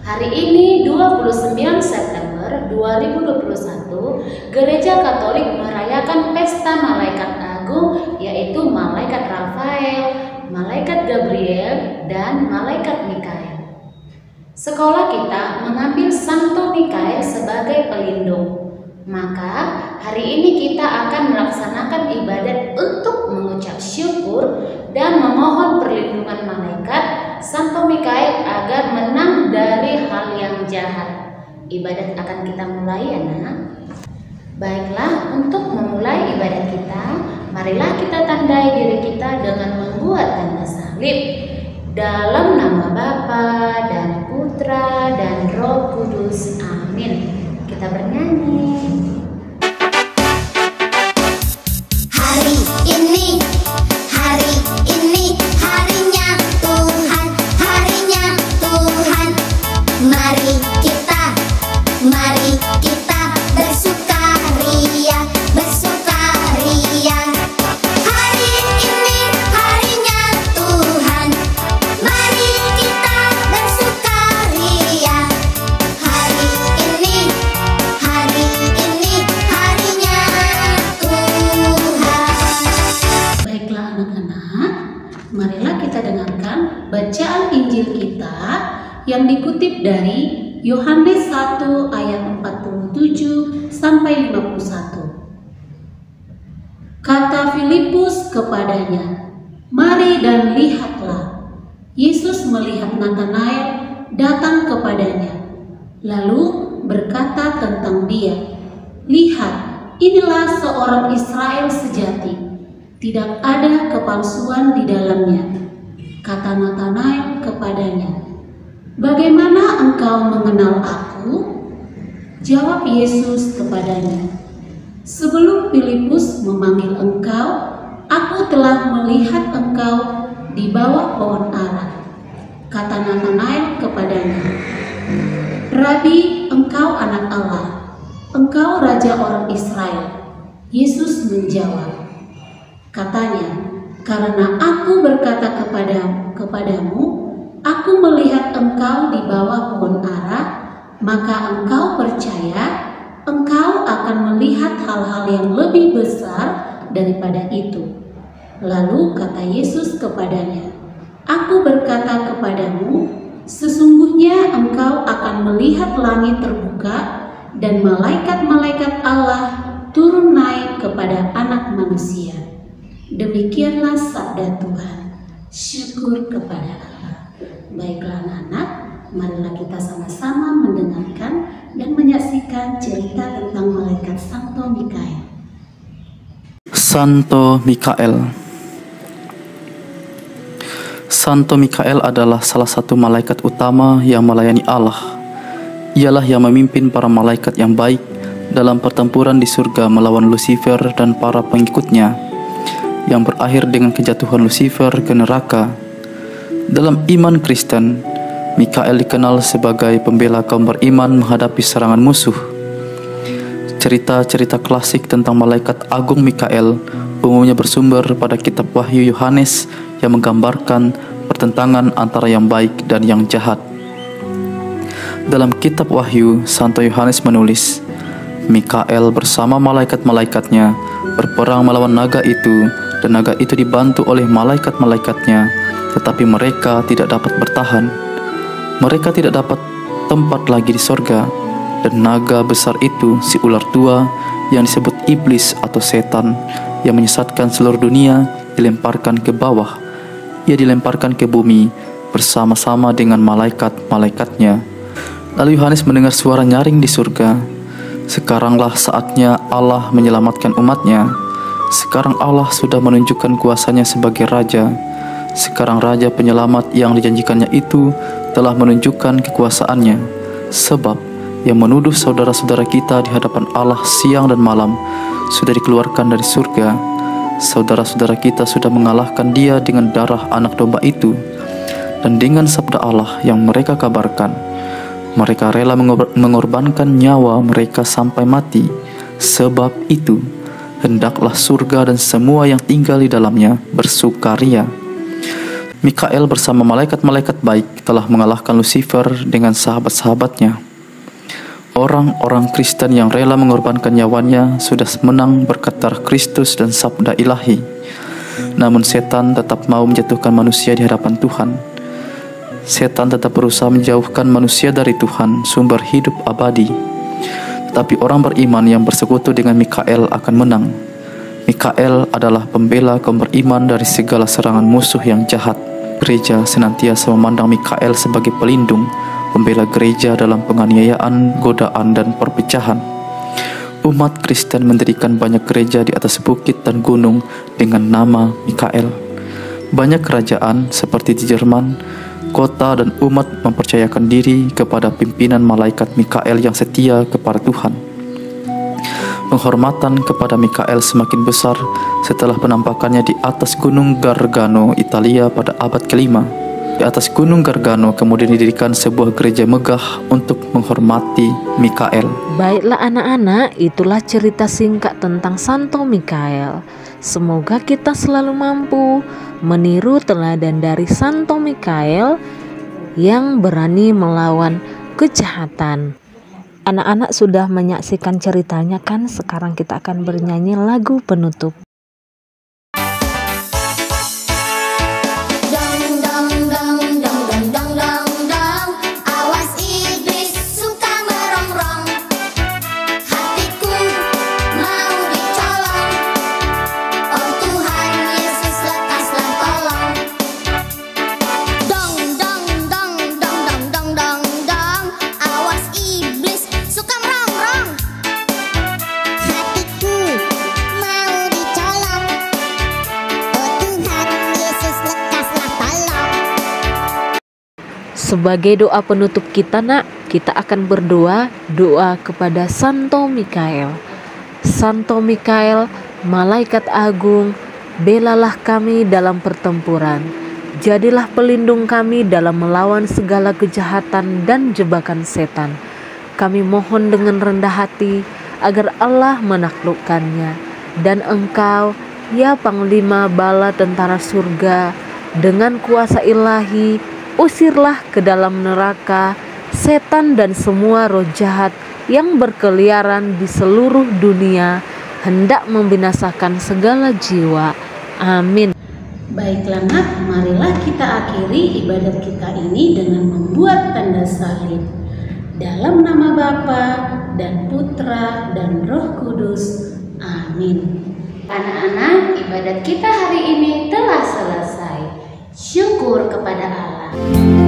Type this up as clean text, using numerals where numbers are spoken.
Hari ini 29 September 2021, Gereja Katolik merayakan pesta Malaikat Agung, yaitu Malaikat Rafael, Malaikat Gabriel, dan Malaikat Mikael. Sekolah kita mengambil Santo Mikael sebagai pelindung. Maka hari ini kita akan melaksanakan ibadat untuk mengucap syukur dan memohon perlindungan malaikat Santo Mikael agar menang dari hal yang jahat. Ibadat akan kita mulai ya nak. Baiklah, untuk memulai ibadat kita, marilah kita tandai diri kita dengan membuat tanda salib. Dalam nama Bapa dan Putra dan Roh Kudus. Amin. Kita bernyanyi. Hari ini harinya Tuhan, mari kita bersukaria. Hari ini harinya Tuhan, mari kita bersukaria. Hari ini harinya Tuhan. Baiklah anak-anak, marilah kita dengarkan bacaan Injil kita yang dikutip dari Yohanes 1 ayat 47 sampai 51. Kata Filipus kepadanya, "Mari dan lihatlah." Yesus melihat Natanael datang kepadanya, lalu berkata tentang dia, "Lihat, inilah seorang Israel sejati, tidak ada kepalsuan di dalamnya." Kata Natanael kepadanya, "Bagaimana engkau mengenal aku?" Jawab Yesus kepadanya, "Sebelum Filipus memanggil engkau, aku telah melihat engkau di bawah pohon ara." Kata Natanael kepadanya, "Rabi, engkau anak Allah, engkau raja orang Israel." Yesus menjawab, katanya, "Karena aku berkata kepadamu, aku melihat engkau di bawah pohon ara, maka engkau percaya. Engkau akan melihat hal-hal yang lebih besar daripada itu." Lalu kata Yesus kepadanya, "Aku berkata kepadamu, sesungguhnya engkau akan melihat langit terbuka dan malaikat-malaikat Allah turun naik kepada Anak Manusia." Demikianlah sabda Tuhan. Syukur kepada Allah. Baiklah anak-anak, marilah kita sama-sama mendengarkan dan menyaksikan cerita tentang malaikat Santo Mikael. Santo Mikael. Santo Mikael adalah salah satu malaikat utama yang melayani Allah. Ialah yang memimpin para malaikat yang baik dalam pertempuran di surga melawan Lucifer dan para pengikutnya, yang berakhir dengan kejatuhan Lucifer ke neraka. Dalam iman Kristen, Mikael dikenal sebagai pembela kaum beriman menghadapi serangan musuh. Cerita-cerita klasik tentang malaikat agung Mikael umumnya bersumber pada kitab Wahyu Yohanes yang menggambarkan pertentangan antara yang baik dan yang jahat. Dalam kitab Wahyu, Santo Yohanes menulis, Mikael bersama malaikat-malaikatnya berperang melawan naga itu, dan naga itu dibantu oleh malaikat-malaikatnya, tetapi mereka tidak dapat bertahan. Mereka tidak dapat tempat lagi di sorga, dan naga besar itu, si ular tua yang disebut iblis atau setan, yang menyesatkan seluruh dunia, dilemparkan ke bawah. Ia dilemparkan ke bumi bersama-sama dengan malaikat-malaikatnya. Lalu Yohanes mendengar suara nyaring di surga, "Sekaranglah saatnya Allah menyelamatkan umatnya. Sekarang Allah sudah menunjukkan kuasanya sebagai Raja. Sekarang Raja Penyelamat yang dijanjikannya itu telah menunjukkan kekuasaannya. Sebab yang menuduh saudara-saudara kita di hadapan Allah siang dan malam sudah dikeluarkan dari surga. Saudara-saudara kita sudah mengalahkan dia dengan darah anak domba itu dan dengan sabda Allah yang mereka kabarkan. Mereka rela mengorbankan nyawa mereka sampai mati. Sebab itu, hendaklah surga dan semua yang tinggal di dalamnya bersukaria." Mikael bersama malaikat-malaikat baik telah mengalahkan Lucifer dengan sahabat-sahabatnya. Orang-orang Kristen yang rela mengorbankan nyawanya sudah menang berkat darah Kristus dan sabda ilahi. Namun setan tetap mau menjatuhkan manusia di hadapan Tuhan. Setan tetap berusaha menjauhkan manusia dari Tuhan, sumber hidup abadi. Tetapi orang beriman yang bersekutu dengan Mikael akan menang. Mikael adalah pembela kaum beriman dari segala serangan musuh yang jahat. Gereja senantiasa memandang Mikael sebagai pelindung, pembela gereja dalam penganiayaan, godaan, dan perpecahan. Umat Kristen mendirikan banyak gereja di atas bukit dan gunung dengan nama Mikael. Banyak kerajaan seperti di Jerman, kota dan umat mempercayakan diri kepada pimpinan malaikat Mikael yang setia kepada Tuhan. Penghormatan kepada Mikael semakin besar setelah penampakannya di atas Gunung Gargano, Italia pada abad ke-5. Di atas Gunung Gargano kemudian didirikan sebuah gereja megah untuk menghormati Mikael. Baiklah anak-anak, itulah cerita singkat tentang Santo Mikael. Semoga kita selalu mampu meniru teladan dari Santo Mikael yang berani melawan kejahatan. Anak-anak sudah menyaksikan ceritanya kan? Sekarang kita akan bernyanyi lagu penutup. Dong dong dong dong dong dong dong dong, awas iblis suka merongrong. Hatiku mau dicolong, oh Tuhan Yesus lekaslah tolong. Dong dong dong dong dong dong dong dong, awas iblis suka merongrong. Hatiku mau dicolong, oh Tuhan Yesus lekaslah tolong. Sebagai doa penutup kita nak, kita akan berdoa doa kepada Santo Mikael. Santo Mikael, malaikat agung, belalah kami dalam pertempuran. Jadilah pelindung kami dalam melawan segala kejahatan dan jebakan setan. Kami mohon dengan rendah hati agar Allah menaklukkannya. Dan Engkau, ya Panglima Bala Tentara Surga, dengan kuasa ilahi, usirlah ke dalam neraka setan dan semua roh jahat yang berkeliaran di seluruh dunia, hendak membinasakan segala jiwa. Amin. Baiklah nak, marilah kita akhiri ibadat kita ini dengan membuat tanda salib. Dalam nama Bapa dan Putra dan Roh Kudus. Amin. Anak-anak, ibadat kita hari ini telah selesai. Syukur kepada Allah.